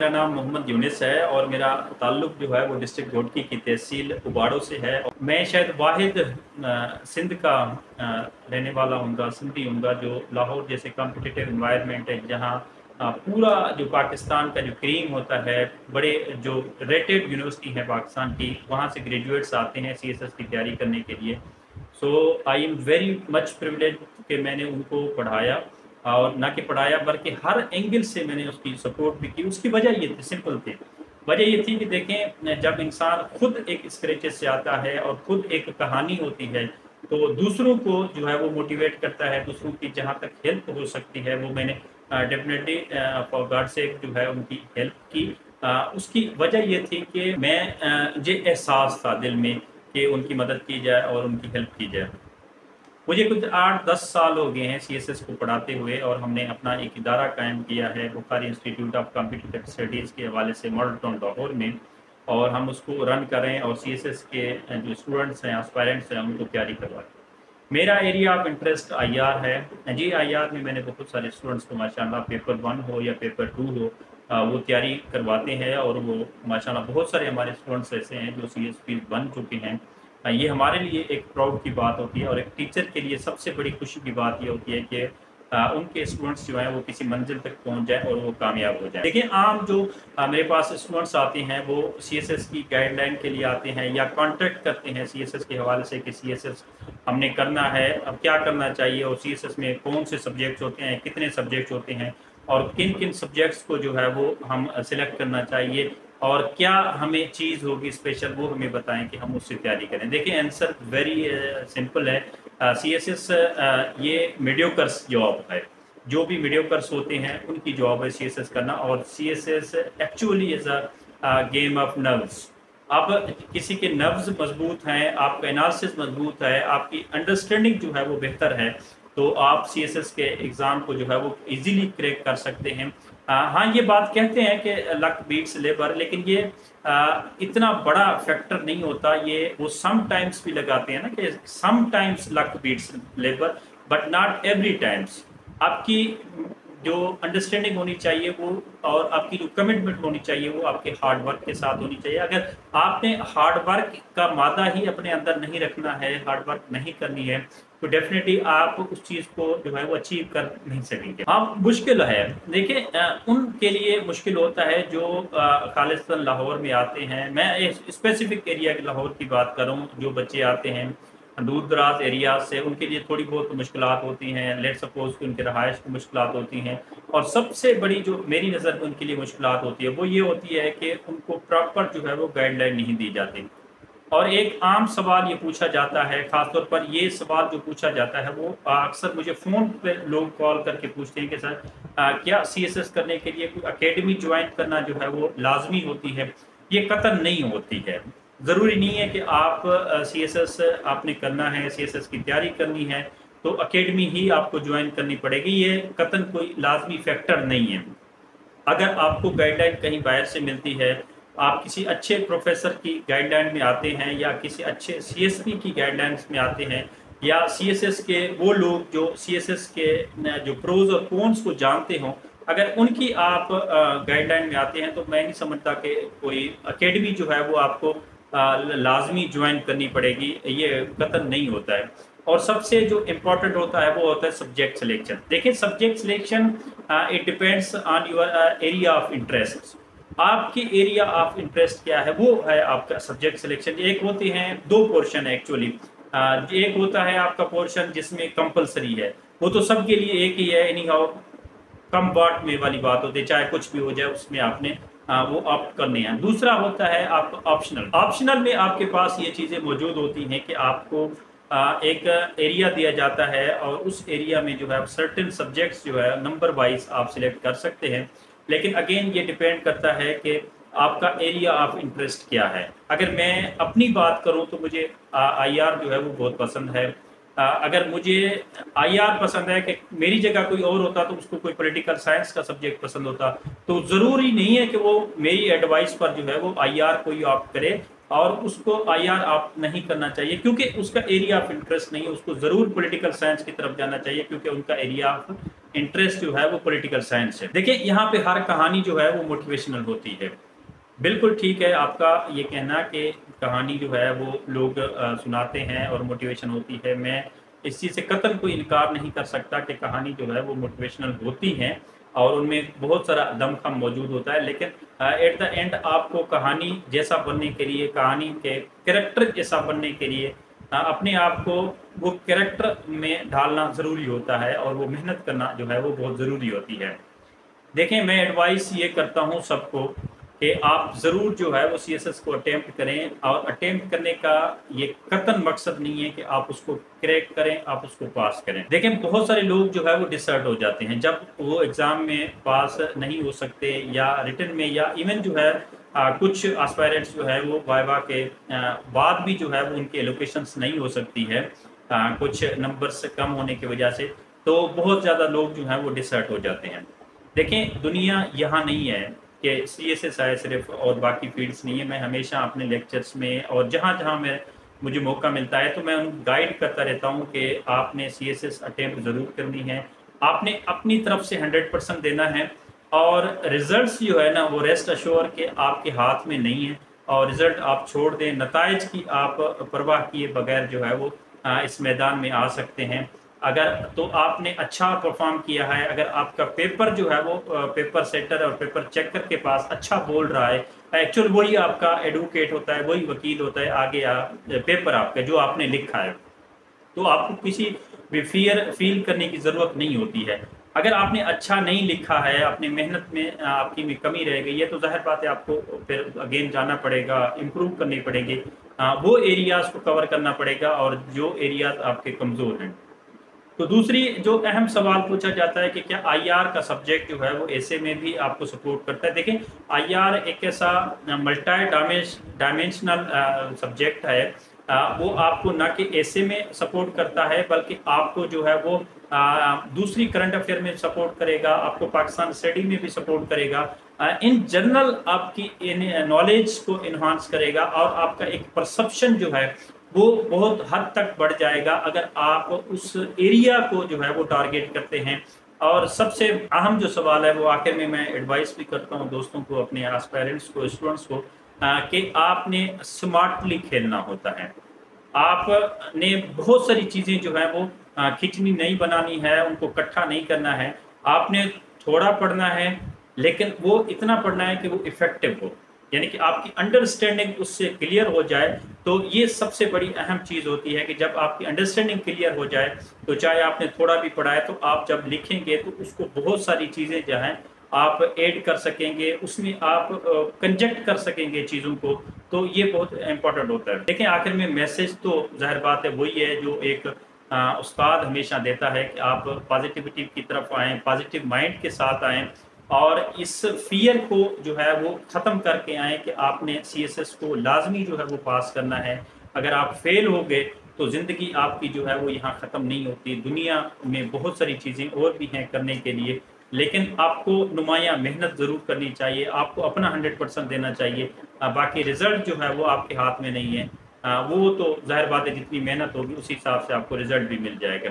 मेरा नाम मोहम्मद यूनिस है और मेरा ताल्लुक जो है वो डिस्ट्रिक्ट घोटकी की तहसील उबाड़ो से है। मैं शायद वाहिद सिंध का रहने वाला हूँगा, सिंधी हूँगा, जो लाहौर जैसे कॉम्पिटिटिव इन्वायरमेंट है जहाँ पूरा जो पाकिस्तान का जो क्रीम होता है, बड़े जो रेटेड यूनिवर्सिटी है पाकिस्तान की, वहाँ से ग्रेजुएट्स आते हैं सीएसएस की तैयारी करने के लिए। So I am very much privilege कि मैंने उनको पढ़ाया, और ना कि पढ़ाया बल्कि हर एंगल से मैंने उसकी सपोर्ट भी की। उसकी वजह ये थी, सिंपल थी। वजह ये थी कि देखें, जब इंसान खुद एक स्क्रैचेस से आता है और खुद एक कहानी होती है, तो दूसरों को जो है वो मोटिवेट करता है, दूसरों की जहाँ तक हेल्प हो सकती है वो मैंने डेफिनेटली फॉर गॉड सेक जो है उनकी हेल्प की। उसकी वजह ये थी कि मैं मुझे एहसास था दिल में कि उनकी मदद की जाए और उनकी हेल्प की जाए। मुझे कुछ 8-10 साल हो गए हैं सीएसएस को पढ़ाते हुए, और हमने अपना एक इदारा कायम किया है Bukhari institute of competitive studies के हवाले से मॉडल टाउन लाहौर में, और हम उसको रन कर रहे हैं और सीएसएस के जो स्टूडेंट्स हैं, एस्पायरेंट्स हैं, उनको तैयारी करवाते हैं। मेरा एरिया ऑफ इंटरेस्ट आईआर है जी। आईआर में मैंने बहुत सारे स्टूडेंट्स को माशाल्लाह पेपर 1 हो या पेपर 2 हो, वो तैयारी करवाते हैं, और वो माशाल्लाह बहुत सारे हमारे स्टूडेंट्स ऐसे हैं जो सीएसपी बन चुके हैं। ये हमारे लिए एक प्राउड की बात होती है, और एक टीचर के लिए सबसे बड़ी खुशी की बात ये होती है कि उनके स्टूडेंट्स जो हैं वो किसी मंजिल तक पहुंच जाएं और वो कामयाब हो जाएं। देखिए, आम जो मेरे पास स्टूडेंट्स आते हैं वो सीएसएस की गाइडलाइन के लिए आते हैं या कॉन्टेक्ट करते हैं सीएसएस के हवाले से कि सीएसएस हमने करना है, अब क्या करना चाहिए, और सीएसएस में कौन से सब्जेक्ट्स होते हैं, कितने सब्जेक्ट्स होते हैं, और किन किन सब्जेक्ट्स को जो है वो हम सिलेक्ट करना चाहिए, और क्या हमें चीज़ होगी स्पेशल वो हमें बताएं कि हम उससे तैयारी करें। देखिए, आंसर वेरी सिंपल है। सीएसएस ये मीडियोकर्स जॉब है। जो भी मीडियोकर्स होते हैं उनकी जॉब है सीएसएस करना, और CSS actually is a game of nerves. अब किसी के नर्व्स मजबूत हैं, आपका एनालिसिस मजबूत है, आपकी अंडरस्टैंडिंग जो है वो बेहतर है, तो आप सीएसएस के एग्ज़ाम को जो है वो इजीली क्रैक कर सकते हैं। हाँ, ये बात कहते हैं कि लक बीट्स लेबर, लेकिन ये इतना बड़ा फैक्टर नहीं होता। ये वो सम टाइम्स भी लगाते हैं ना कि sometimes luck beats labour, but not every times. आपकी जो अंडरस्टैंडिंग होनी चाहिए वो, और आपकी जो कमिटमेंट होनी चाहिए वो आपके हार्ड वर्क के साथ होनी चाहिए। अगर आपने हार्ड वर्क का मादा ही अपने अंदर नहीं रखना है, हार्ड वर्क नहीं करनी है, तो डेफिनेटली आप उस चीज़ को जो है वो अचीव कर नहीं सकेंगे। हाँ, मुश्किल है। देखिए, उनके लिए मुश्किल होता है जो खालिस्तान लाहौर में आते हैं। मैं स्पेसिफिक एरिया के लाहौर की बात कर रहा हूँ। जो बच्चे आते हैं दूर दराज एरिया से, उनके लिए थोड़ी बहुत मुश्किलात होती हैं। लेट सपोज कि उनके रहायश की मुश्किलात होती हैं, और सबसे बड़ी जो मेरी नज़र में उनके लिए मुश्किलात होती है वो ये होती है कि उनको प्रॉपर जो है वो गाइडलाइन नहीं दी जाती। और एक आम सवाल ये पूछा जाता है, ख़ासतौर पर ये सवाल जो पूछा जाता है वो अक्सर मुझे फ़ोन पे लोग कॉल करके पूछते हैं कि सर, क्या सीएसएस करने के लिए कोई एकेडमी ज्वाइन करना जो है वो लाजमी होती है? ये कतई नहीं होती है। ज़रूरी नहीं है कि आप सीएसएस आपने करना है, सीएसएस की तैयारी करनी है तो एकेडमी ही आपको ज्वाइन करनी पड़ेगी। ये कतई कोई लाजमी फैक्टर नहीं है। अगर आपको गाइडलाइन कहीं बाहर से मिलती है, आप किसी अच्छे प्रोफेसर की गाइडलाइन में आते हैं, या किसी अच्छे सीएसपी की गाइडलाइंस में आते हैं, या सीएसएस के वो लोग जो सीएसएस के जो प्रोज और कॉन्स को जानते हों, अगर उनकी आप गाइडलाइन में आते हैं, तो मैं नहीं समझता कि कोई एकेडमी जो है वो आपको लाजमी ज्वाइन करनी पड़ेगी। ये कतई नहीं होता है। और सबसे जो इम्पोर्टेंट होता है वो होता है सब्जेक्ट सिलेक्शन। देखिए, subject selection it depends on your area of interest. आपकी एरिया ऑफ इंटरेस्ट क्या है, वो है आपका सब्जेक्ट सिलेक्शन। एक होते हैं, दो पोर्शन है एक्चुअली। एक होता है आपका पोर्शन जिसमें कंपलसरी है, वो तो सबके लिए एक ही है, एनी हाउ कम बाट में वाली बात होती है, चाहे कुछ भी हो जाए उसमें आपने वो ऑप्ट करने हैं। दूसरा होता है आपका ऑप्शनल। ऑप्शनल में आपके पास ये चीज़ें मौजूद होती हैं कि आपको एक एरिया दिया जाता है, और उस एरिया में जो है सर्टेन सब्जेक्ट्स जो है नंबर वाइज आप सिलेक्ट कर सकते हैं। लेकिन अगेन ये डिपेंड करता है कि आपका एरिया ऑफ इंटरेस्ट क्या है। अगर मैं अपनी बात करूं तो मुझे आईआर जो है वो बहुत पसंद है। अगर मुझे आईआर पसंद है, कि मेरी जगह कोई और होता तो उसको कोई पॉलिटिकल साइंस का सब्जेक्ट पसंद होता, तो ज़रूरी नहीं है कि वो मेरी एडवाइस पर जो है वो आईआर को ही ऑप्ट करे, और उसको आईआर ऑप्ट नहीं करना चाहिए क्योंकि उसका एरिया ऑफ इंटरेस्ट नहीं है। उसको ज़रूर पॉलिटिकल साइंस की तरफ जाना चाहिए क्योंकि उनका एरिया ऑफ इंटरेस्ट जो है वो पॉलिटिकल साइंस है। देखिए यहाँ पे हर कहानी जो है वो मोटिवेशनल होती है। बिल्कुल ठीक है आपका ये कहना कि कहानी जो है वो लोग सुनाते हैं और मोटिवेशन होती है। मैं इस चीज़ से कतई कोई इनकार नहीं कर सकता कि कहानी जो है वो मोटिवेशनल होती हैं और उनमें बहुत सारा दमखम मौजूद होता है, लेकिन एट द एंड आपको कहानी जैसा बनने के लिए, कहानी के कैरेक्टर जैसा बनने के लिए अपने आप को वो कैरेक्टर में ढालना ज़रूरी होता है और वो मेहनत करना जो है वो बहुत ज़रूरी होती है। देखें मैं एडवाइस ये करता हूँ सबको कि आप ज़रूर जो है वो सीएसएस को अटेम्प्ट करें, और अटेम्प्ट करने का ये कतई मकसद नहीं है कि आप उसको क्रैक करें, आप उसको पास करें। देखें बहुत सारे लोग जो है वो डिसर्ट हो जाते हैं जब वो एग्ज़ाम में पास नहीं हो सकते, या रिटन में, या इवन जो है कुछ एस्पायरेंट्स जो है वो वाइवा के बाद भी जो है वो उनकी एलोकेशंस नहीं हो सकती है कुछ नंबर्स कम होने की वजह से, तो बहुत ज़्यादा लोग जो हैं वो डिसर्ट हो जाते हैं। देखें दुनिया यहाँ नहीं है कि सीएसएस है सिर्फ और बाकी फील्ड्स नहीं है। मैं हमेशा अपने लेक्चर्स में और जहाँ जहाँ मैं मुझे मौका मिलता है तो मैं उनको गाइड करता रहता हूँ कि आपने सीएसएस अटेम्प्ट ज़रूर करनी है, आपने अपनी तरफ से 100% देना है, और रिजल्ट्स जो है ना वो रेस्ट अश्योर के आपके हाथ में नहीं है, और रिजल्ट आप छोड़ दें, नताइज की आप परवाह किए बगैर जो है वो इस मैदान में आ सकते हैं। अगर तो आपने अच्छा परफॉर्म किया है, अगर आपका पेपर जो है वो पेपर सेटर और पेपर चेकर के पास अच्छा बोल रहा है, एक्चुअल वही आपका एडवोकेट होता है, वही वकील होता है आगे पेपर आपका जो आपने लिखा है, तो आपको किसी भी फियर फील करने की ज़रूरत नहीं होती है। अगर आपने अच्छा नहीं लिखा है, अपनी मेहनत में आपकी में कमी रह गई है, तो ज़ाहिर बात है आपको फिर अगेन जाना पड़ेगा, इम्प्रूव करने पड़ेंगे, वो एरियाज़ को कवर करना पड़ेगा और जो एरियाज़ आपके कमज़ोर हैं। तो दूसरी जो अहम सवाल पूछा जाता है कि क्या आईआर का सब्जेक्ट जो है वो ऐसे में भी आपको सपोर्ट करता है। देखें आईआर एक ऐसा मल्टी डायमेंशनल सब्जेक्ट है, वो आपको ना कि ऐसे में सपोर्ट करता है बल्कि आपको जो है वो दूसरी करंट अफेयर में सपोर्ट करेगा, आपको पाकिस्तान स्टडी में भी सपोर्ट करेगा, इन जनरल आपकी नॉलेज को इन्हांस करेगा, और आपका एक परसेप्शन जो है वो बहुत हद तक बढ़ जाएगा अगर आप उस एरिया को जो है वो टारगेट करते हैं। और सबसे अहम जो सवाल है वो आखिर में मैं एडवाइस भी करता हूँ दोस्तों को, अपने एस्पायरेंट्स को, स्टूडेंट्स को, कि आपने स्मार्टली खेलना होता है। आपने बहुत सारी चीज़ें जो है वो खिंचनी नहीं बनानी है, उनको इकट्ठा नहीं करना है। आपने थोड़ा पढ़ना है लेकिन वो इतना पढ़ना है कि वो इफ़ेक्टिव हो, यानी कि आपकी अंडरस्टैंडिंग उससे क्लियर हो जाए। तो ये सबसे बड़ी अहम चीज़ होती है कि जब आपकी अंडरस्टैंडिंग क्लियर हो जाए तो चाहे आपने थोड़ा भी पढ़ा है तो आप जब लिखेंगे तो उसको बहुत सारी चीज़ें जो हैं आप ऐड कर सकेंगे, उसमें आप कंजक्ट कर सकेंगे चीज़ों को, तो ये बहुत इंपॉर्टेंट होता है। देखिए आखिर में मैसेज तो ज़ाहिर बात है वही है जो एक उस्ताद हमेशा देता है कि आप पॉजिटिविटी की तरफ आएँ, पॉजिटिव माइंड के साथ आएँ, और इस फियर को जो है वो ख़त्म करके आएँ कि आपने सीएसएस को लाजमी जो है वो पास करना है। अगर आप फेल हो गए तो ज़िंदगी आपकी जो है वो यहाँ ख़त्म नहीं होती। दुनिया में बहुत सारी चीज़ें और भी हैं करने के लिए, लेकिन आपको नुमायाँ मेहनत ज़रूर करनी चाहिए, आपको अपना 100% देना चाहिए। बाकी रिज़ल्ट जो है वो आपके हाथ में नहीं है। वो तो ज़ाहिर बात है जितनी मेहनत होगी उसी हिसाब से आपको रिज़ल्ट भी मिल जाएगा।